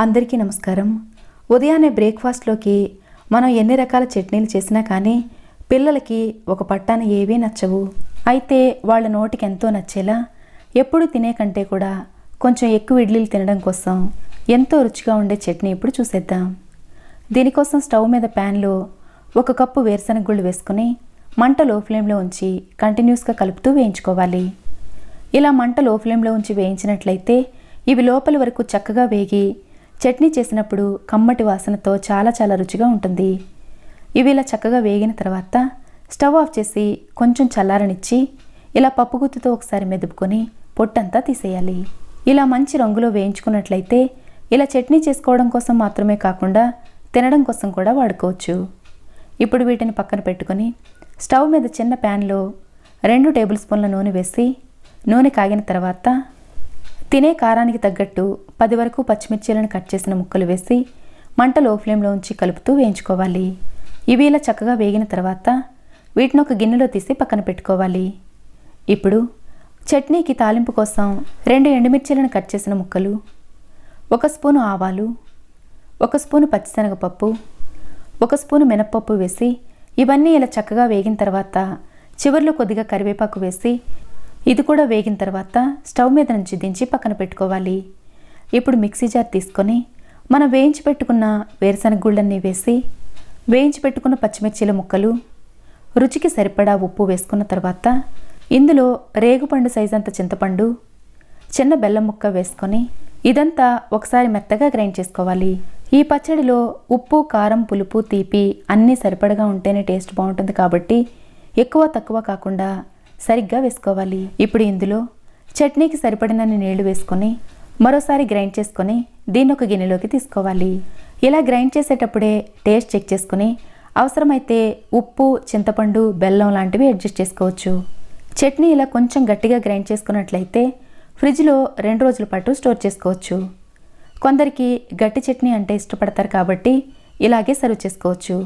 అందరికీ నమస్కారం. ఉదయాన్నే బ్రేక్ఫాస్ట్లోకి మనం ఎన్ని రకాల చట్నీలు చేసినా కానీ పిల్లలకి ఒక పట్టాన ఏవీ నచ్చవు. అయితే వాళ్ళ నోటికి ఎంతో నచ్చేలా ఎప్పుడు తినే కంటే కూడా కొంచెం ఎక్కువ ఇడ్లీలు తినడం కోసం ఎంతో రుచిగా ఉండే చట్నీ ఇప్పుడు చూసేద్దాం. దీనికోసం స్టవ్ మీద ప్యాన్లో 1 కప్పు వేరుశనగ గుళ్ళు వేసుకుని మంట లో ఫ్లేమ్లో ఉంచి కంటిన్యూస్గా కలుపుతూ వేయించుకోవాలి. ఇలా మంట లో ఫ్లేమ్లో ఉంచి వేయించినట్లయితే ఇవి లోపలి వరకు చక్కగా వేగి చట్నీ చేసినప్పుడు కమ్మటి వాసనతో చాలా రుచిగా ఉంటుంది. ఇవి ఇలా చక్కగా వేగిన తర్వాత స్టవ్ ఆఫ్ చేసి కొంచెం చల్లారనిచ్చి ఇలా పప్పు గుత్తితో ఒకసారి మెదుపుకొని పొట్టంతా తీసేయాలి. ఇలా మంచి రంగులో వేయించుకున్నట్లయితే ఇలా చట్నీ చేసుకోవడం కోసం మాత్రమే కాకుండా తినడం కోసం కూడా వాడుకోవచ్చు. ఇప్పుడు వీటిని పక్కన పెట్టుకొని స్టవ్ మీద చిన్న ప్యాన్లో 2 టేబుల్ స్పూన్ల నూనె వేసి నూనె కాగిన తర్వాత తినే కారానికి తగ్గట్టు 10 వరకు పచ్చిమిర్చీలను కట్ చేసిన ముక్కలు వేసి మంట లో ఫ్లేమ్లో ఉంచి కలుపుతూ వేయించుకోవాలి. ఇవి ఇలా చక్కగా వేగిన తర్వాత వీటిని ఒక గిన్నెలో తీసి పక్కన పెట్టుకోవాలి. ఇప్పుడు చట్నీకి తాలింపు కోసం 2 ఎండుమిర్చీలను కట్ చేసిన ముక్కలు, 1 స్పూను ఆవాలు, 1 స్పూను పచ్చిశనగపప్పు, 1 స్పూను మినప్పప్పు వేసి ఇవన్నీ ఇలా చక్కగా వేగిన తర్వాత చివర్లో కొద్దిగా కరివేపాకు వేసి ఇది కూడా వేగిన తర్వాత స్టవ్ మీద నుంచి దించి పక్కన పెట్టుకోవాలి. ఇప్పుడు మిక్సీ జార్ తీసుకొని మనం వేయించి పెట్టుకున్న వేరుశనగ గుళ్ళన్నీ వేసి వేయించి పెట్టుకున్న పచ్చిమిర్చీల ముక్కలు, రుచికి సరిపడా ఉప్పు వేసుకున్న తర్వాత ఇందులో రేగుపండు సైజు అంత చింతపండు, చిన్న బెల్లం ముక్క వేసుకొని ఇదంతా ఒకసారి మెత్తగా గ్రైండ్ చేసుకోవాలి. ఈ పచ్చడిలో ఉప్పు, కారం, పులుపు, తీపి అన్నీ సరిపడగా ఉంటేనే టేస్ట్ బాగుంటుంది కాబట్టి ఎక్కువ తక్కువ కాకుండా సరిగ్గా వేసుకోవాలి. ఇప్పుడు ఇందులో చట్నీకి సరిపడినన్ని నీళ్లు వేసుకొని మరోసారి గ్రైండ్ చేసుకొని దీన్ని ఒక గిన్నెలోకి తీసుకోవాలి. ఇలా గ్రైండ్ చేసేటప్పుడే టేస్ట్ చెక్ చేసుకుని అవసరమైతే ఉప్పు, చింతపండు, బెల్లం లాంటివి అడ్జస్ట్ చేసుకోవచ్చు. చట్నీ ఇలా కొంచెం గట్టిగా గ్రైండ్ చేసుకున్నట్లయితే ఫ్రిడ్జ్లో 2 రోజుల పాటు స్టోర్ చేసుకోవచ్చు. కొందరికి గట్టి చట్నీ అంటే ఇష్టపడతారు కాబట్టి ఇలాగే సర్వ్ చేసుకోవచ్చు.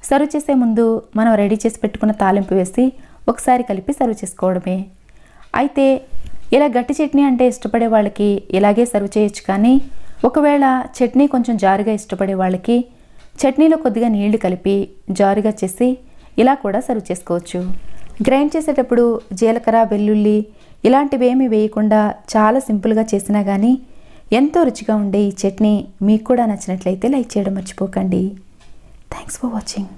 సర్వ్ చేసే ముందు మనం రెడీ చేసి పెట్టుకున్న తాలింపు వేసి ఒకసారి కలిపి సర్వ్ చేసుకోవడమే. అయితే ఇలా గట్టి చట్నీ అంటే ఇష్టపడే వాళ్ళకి ఇలాగే సర్వ్ చేయొచ్చు. కానీ ఒకవేళ చట్నీ కొంచెం జారుగా ఇష్టపడే వాళ్ళకి చట్నీలో కొద్దిగా నీళ్లు కలిపి జారుగా చేసి ఇలా కూడా సర్వ్ చేసుకోవచ్చు. గ్రైండ్ చేసేటప్పుడు జీలకర్ర, వెల్లుల్లి ఇలాంటివేమీ వేయకుండా చాలా సింపుల్గా చేసినా కానీ ఎంతో రుచిగా ఉండే ఈ చట్నీ మీకు కూడా నచ్చినట్లయితే లైక్ చేయడం మర్చిపోకండి. Thanks for watching.